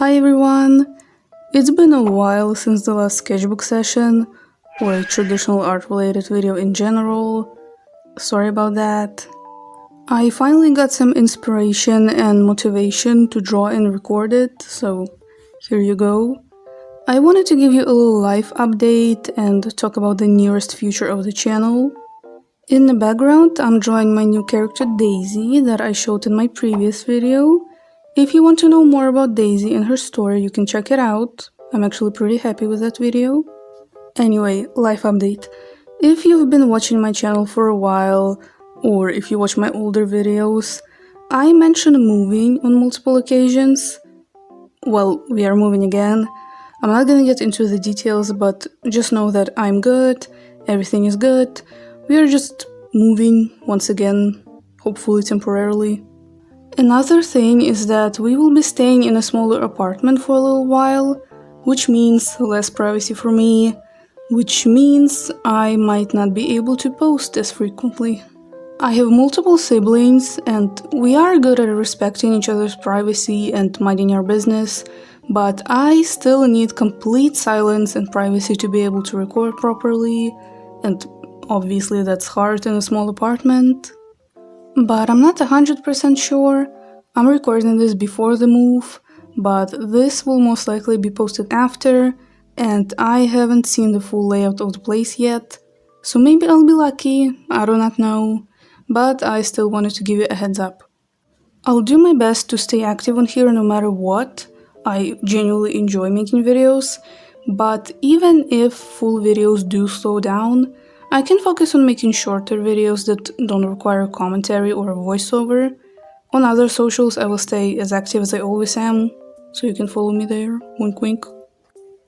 Hi everyone! It's been a while since the last sketchbook session, or a traditional art-related video in general. Sorry about that. I finally got some inspiration and motivation to draw and record it, so here you go. I wanted to give you a little life update and talk about the nearest future of the channel. In the background, I'm drawing my new character Daisy that I showed in my previous video. If you want to know more about Daisy and her story, you can check it out. I'm actually pretty happy with that video. Anyway, life update. If you've been watching my channel for a while, or if you watch my older videos, I mentioned moving on multiple occasions. Well, we are moving again. I'm not gonna get into the details, but just know that I'm good, everything is good. We are just moving once again, hopefully temporarily. Another thing is that we will be staying in a smaller apartment for a little while, which means less privacy for me, which means I might not be able to post as frequently. I have multiple siblings and we are good at respecting each other's privacy and minding our business, but I still need complete silence and privacy to be able to record properly, and obviously that's hard in a small apartment. But I'm not 100% sure. I'm recording this before the move, but this will most likely be posted after, and I haven't seen the full layout of the place yet, so maybe I'll be lucky, I do not know, but I still wanted to give you a heads up. I'll do my best to stay active on here no matter what. I genuinely enjoy making videos, but even if full videos do slow down, I can focus on making shorter videos that don't require commentary or a voiceover. On other socials I will stay as active as I always am, so you can follow me there, wink wink.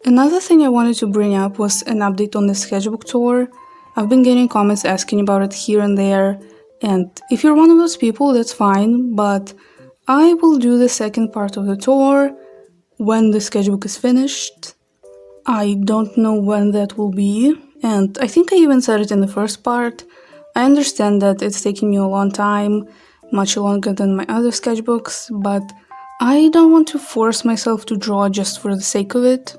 Another thing I wanted to bring up was an update on the sketchbook tour. I've been getting comments asking about it here and there, and if you're one of those people, that's fine, but I will do the second part of the tour when the sketchbook is finished. I don't know when that will be, and I think I even said it in the first part. I understand that it's taking me a long time, much longer than my other sketchbooks, but I don't want to force myself to draw just for the sake of it.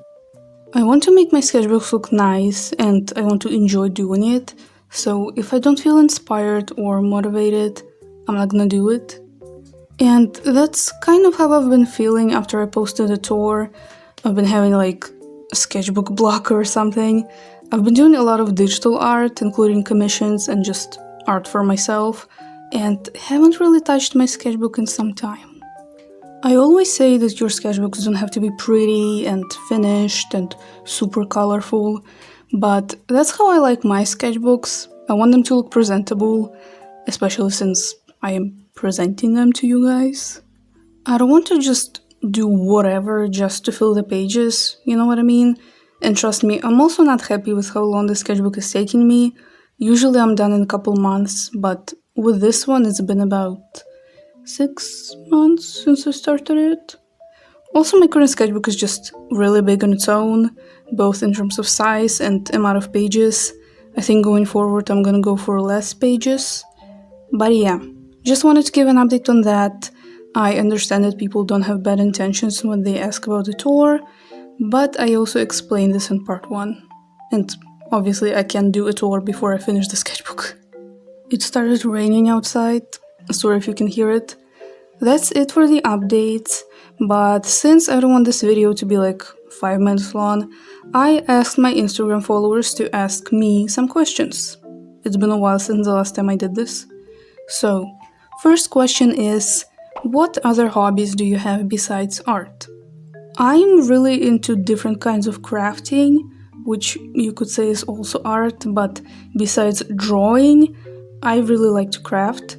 I want to make my sketchbooks look nice, and I want to enjoy doing it, so if I don't feel inspired or motivated, I'm not gonna do it. And that's kind of how I've been feeling after I posted the tour. I've been having like a sketchbook block or something. I've been doing a lot of digital art, including commissions and just art for myself, and haven't really touched my sketchbook in some time. I always say that your sketchbooks don't have to be pretty and finished and super colorful, but that's how I like my sketchbooks. I want them to look presentable, especially since I am presenting them to you guys. I don't want to just do whatever just to fill the pages, you know what I mean? And trust me, I'm also not happy with how long the sketchbook is taking me. Usually I'm done in a couple months, but with this one it's been about 6 months since I started it. Also, my current sketchbook is just really big on its own, both in terms of size and amount of pages. I think going forward I'm gonna go for less pages. But yeah, just wanted to give an update on that. I understand that people don't have bad intentions when they ask about the tour, but I also explained this in part 1. And obviously I can't do a tour before I finish the sketchbook. It started raining outside, sorry if you can hear it. That's it for the updates, but since I don't want this video to be like 5 minutes long, I asked my Instagram followers to ask me some questions. It's been a while since the last time I did this. So, first question is, what other hobbies do you have besides art? I'm really into different kinds of crafting, which you could say is also art, but besides drawing, I really like to craft.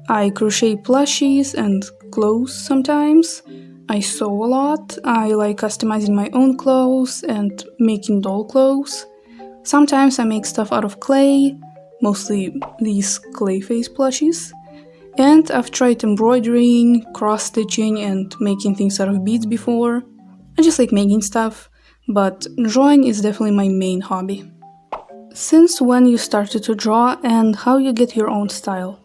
I crochet plushies and clothes sometimes. I sew a lot. I like customizing my own clothes and making doll clothes. Sometimes I make stuff out of clay, mostly these clay face plushies. And I've tried embroidering, cross-stitching, and making things out of beads before. I just like making stuff, but drawing is definitely my main hobby. Since when you started to draw and how you get your own style?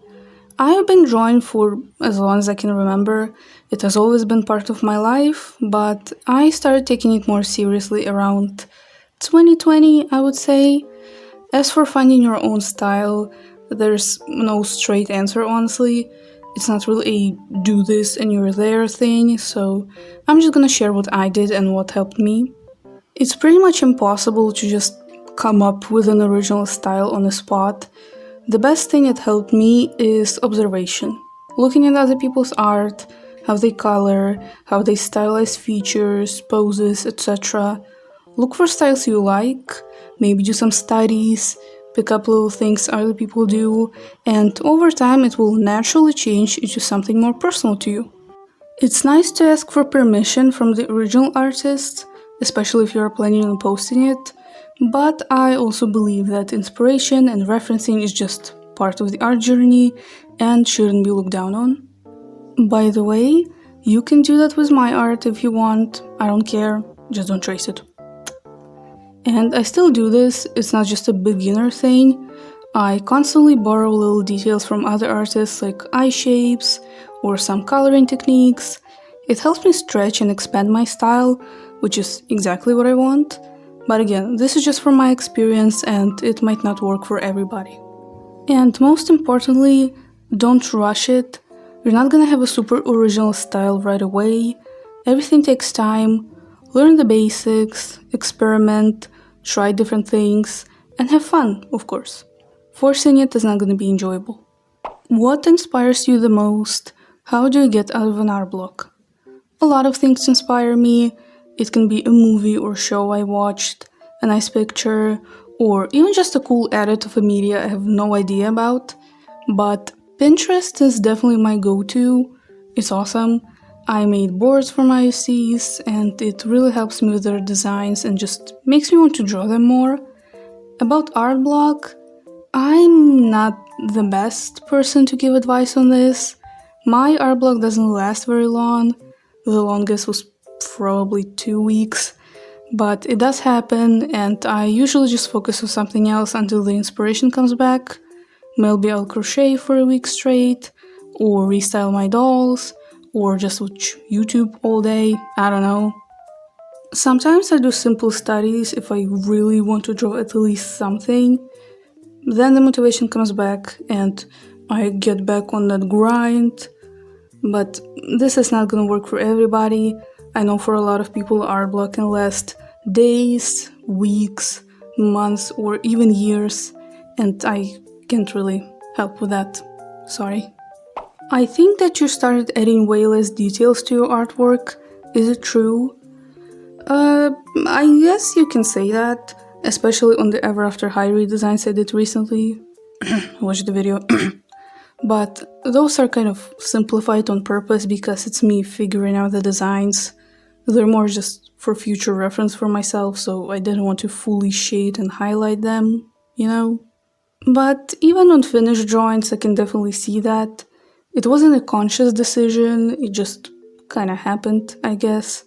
I've been drawing for as long as I can remember, It has always been part of my life, but I started taking it more seriously around 2020, I would say. As for finding your own style, there's no straight answer, honestly. It's not really a do this and you're there thing, so I'm just gonna share what I did and what helped me. It's pretty much impossible to just come up with an original style on the spot. The best thing that helped me is observation. Looking at other people's art, how they color, how they stylize features, poses, etc. Look for styles you like, maybe do some studies, pick up little things other people do, and over time it will naturally change into something more personal to you. It's nice to ask for permission from the original artist, especially if you are planning on posting it, but I also believe that inspiration and referencing is just part of the art journey and shouldn't be looked down on. By the way, you can do that with my art if you want, I don't care, just don't trace it. And I still do this, it's not just a beginner thing. I constantly borrow little details from other artists like eye shapes or some coloring techniques. It helps me stretch and expand my style, which is exactly what I want. But again, this is just from my experience and it might not work for everybody. And most importantly, don't rush it. You're not gonna have a super original style right away. Everything takes time. Learn the basics, experiment, try different things, and have fun, of course. Forcing it is not gonna be enjoyable. What inspires you the most? How do you get out of an art block? A lot of things inspire me. It can be a movie or show I watched, a nice picture, or even just a cool edit of a media I have no idea about. But Pinterest is definitely my go-to. It's awesome. I made boards for my UCs and it really helps me with their designs and just makes me want to draw them more. About art block, I'm not the best person to give advice on this. My art block doesn't last very long. The longest was probably 2 weeks. But it does happen and I usually just focus on something else until the inspiration comes back. Maybe I'll crochet for a week straight, or restyle my dolls, or just watch YouTube all day, I don't know. Sometimes I do simple studies if I really want to draw at least something. Then the motivation comes back and I get back on that grind. But this is not gonna work for everybody. I know for a lot of people art block can last days, weeks, months, or even years, and I can't really help with that. Sorry. I think that you started adding way less details to your artwork. Is it true? I guess you can say that, especially on the Ever After High redesigns I did recently. Watch the video. But those are kind of simplified on purpose because it's me figuring out the designs. They're more just for future reference for myself, so I didn't want to fully shade and highlight them, you know? But even on finished drawings, I can definitely see that. It wasn't a conscious decision, it just kinda happened, I guess.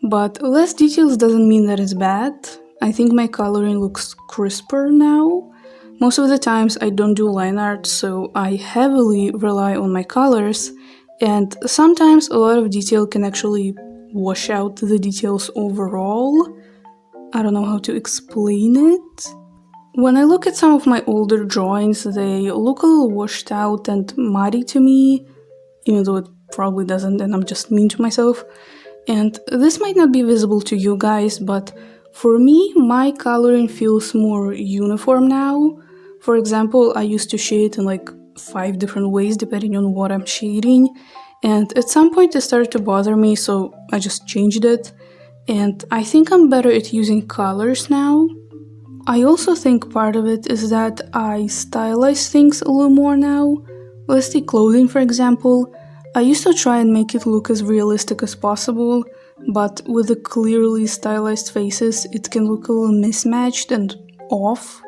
But less details doesn't mean that it's bad. I think my coloring looks crisper now. Most of the times I don't do line art, so I heavily rely on my colors, and sometimes a lot of detail can actually wash out the details overall. I don't know how to explain it. When I look at some of my older drawings, they look a little washed out and muddy to me, even though it probably doesn't and I'm just mean to myself. And this might not be visible to you guys, but for me, my coloring feels more uniform now. For example, I used to shade in like 5 different ways depending on what I'm shading, and at some point it started to bother me, so I just changed it. And I think I'm better at using colors now. I also think part of it is that I stylize things a little more now. Let's take clothing for example. I used to try and make it look as realistic as possible, but with the clearly stylized faces, it can look a little mismatched and off.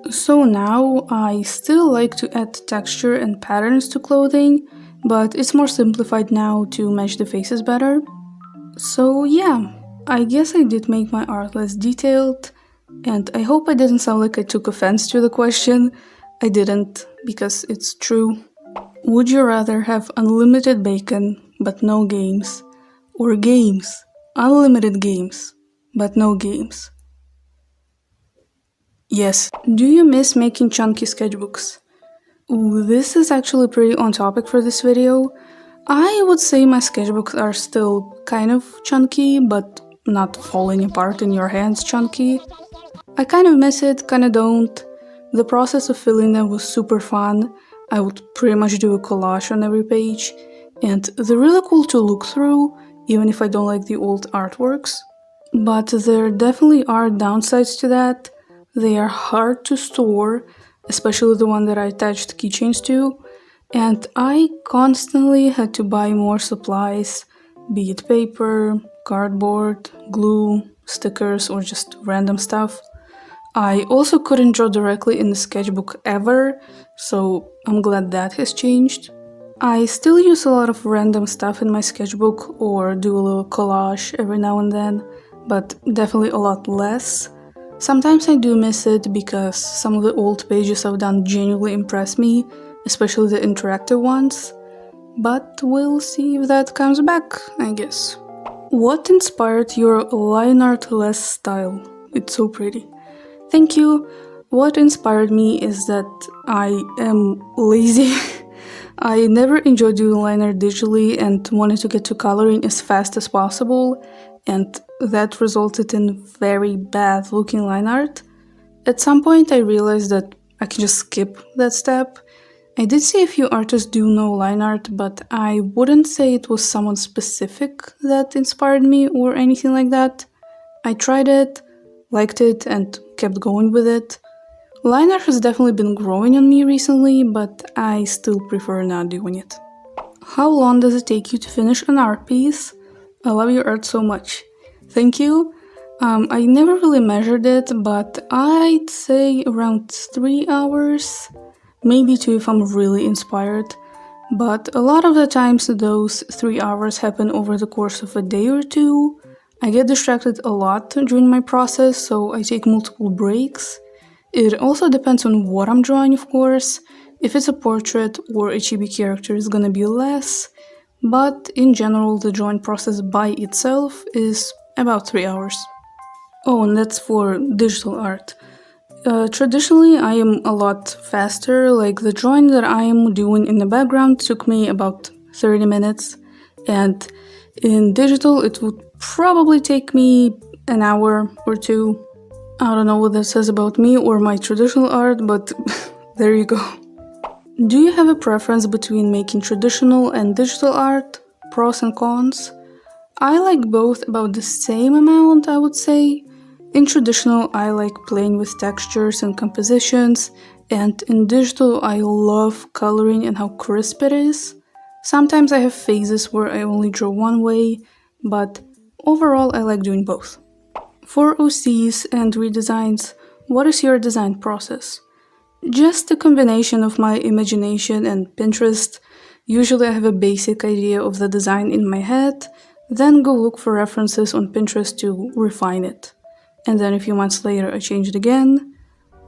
So now I still like to add texture and patterns to clothing, but it's more simplified now to match the faces better. So yeah, I guess I did make my art less detailed. And I hope I didn't sound like I took offense to the question. I didn't, because it's true. Would you rather have unlimited bacon but no games. Or games. Unlimited games, but no games. Yes. Do you miss making chunky sketchbooks? Ooh, this is actually pretty on topic for this video. I would say my sketchbooks are still kind of chunky, but not falling apart in your hands chunky. I kind of miss it, kind of don't. The process of filling them was super fun. I would pretty much do a collage on every page, and they're really cool to look through, even if I don't like the old artworks. But there definitely are downsides to that. They are hard to store, especially the one that I attached keychains to, and I constantly had to buy more supplies, be it paper, cardboard, glue, stickers, or just random stuff. I also couldn't draw directly in the sketchbook ever, so I'm glad that has changed. I still use a lot of random stuff in my sketchbook or do a little collage every now and then, but definitely a lot less. Sometimes I do miss it because some of the old pages I've done genuinely impress me, especially the interactive ones, but we'll see if that comes back, I guess. What inspired your line art less style? It's so pretty. Thank you. What inspired me is that I am lazy. I never enjoyed doing line art digitally and wanted to get to coloring as fast as possible, and that resulted in very bad looking line art. At some point I realized that I can just skip that step. I did see a few artists do no line art, but I wouldn't say it was someone specific that inspired me or anything like that. I tried it, liked it, and kept going with it. Line art has definitely been growing on me recently, but I still prefer not doing it. How long does it take you to finish an art piece? I love your art so much. Thank you. I never really measured it, but I'd say around 3 hours, maybe 2 if I'm really inspired. But a lot of the times those 3 hours happen over the course of a day or two. I get distracted a lot during my process, so I take multiple breaks. It also depends on what I'm drawing, of course. If it's a portrait or a chibi character, it's gonna be less. But in general, the drawing process by itself is about 3 hours. Oh, and that's for digital art. Traditionally, I am a lot faster. Like the drawing that I am doing in the background took me about 30 minutes, and in digital, it would probably take me an hour or two. I don't know what that says about me or my traditional art, but there you go. Do you have a preference between making traditional and digital art? Pros and cons? I like both about the same amount, I would say. In traditional, I like playing with textures and compositions, and in digital, I love coloring and how crisp it is. Sometimes I have phases where I only draw one way, but overall, I like doing both. For OCs and redesigns, what is your design process? Just a combination of my imagination and Pinterest. Usually I have a basic idea of the design in my head, then go look for references on Pinterest to refine it. And then a few months later I change it again,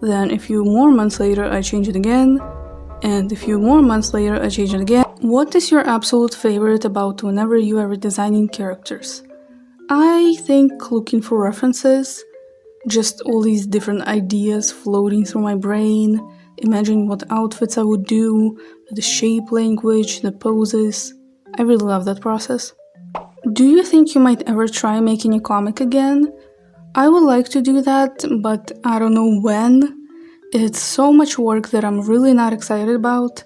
then a few more months later I change it again, and a few more months later I change it again. What is your absolute favorite about whenever you are redesigning characters? I think looking for references, just all these different ideas floating through my brain, imagining what outfits I would do, the shape language, the poses. I really love that process. Do you think you might ever try making a comic again? I would like to do that, but I don't know when. It's so much work that I'm really not excited about.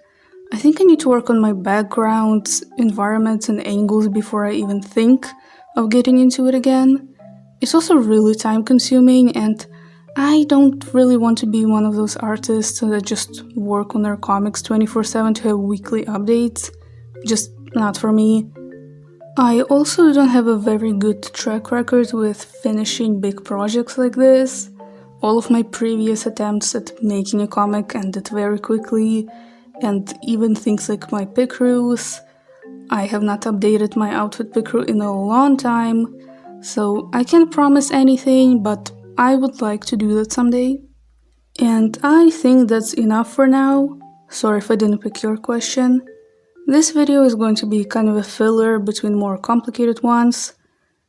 I think I need to work on my backgrounds, environments, and angles before I even think of getting into it again. It's also really time consuming, and I don't really want to be one of those artists that just work on their comics 24/7 to have weekly updates. Just not for me. I also don't have a very good track record with finishing big projects like this. All of my previous attempts at making a comic ended very quickly, and even things like my pickaroos. I have not updated my outfit pickaroo in a long time, so I can't promise anything, but I would like to do that someday. And I think that's enough for now. Sorry if I didn't pick your question. This video is going to be kind of a filler between more complicated ones.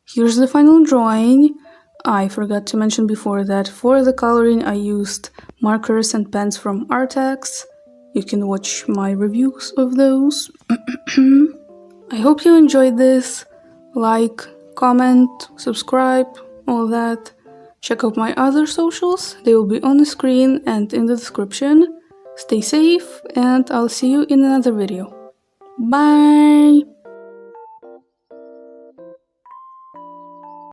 Here's the final drawing. I forgot to mention before that for the coloring I used markers and pens from Artex. You can watch my reviews of those. I hope you enjoyed this. Like, comment, subscribe, all that. Check out my other socials, they will be on the screen and in the description. Stay safe and I'll see you in another video. Bye!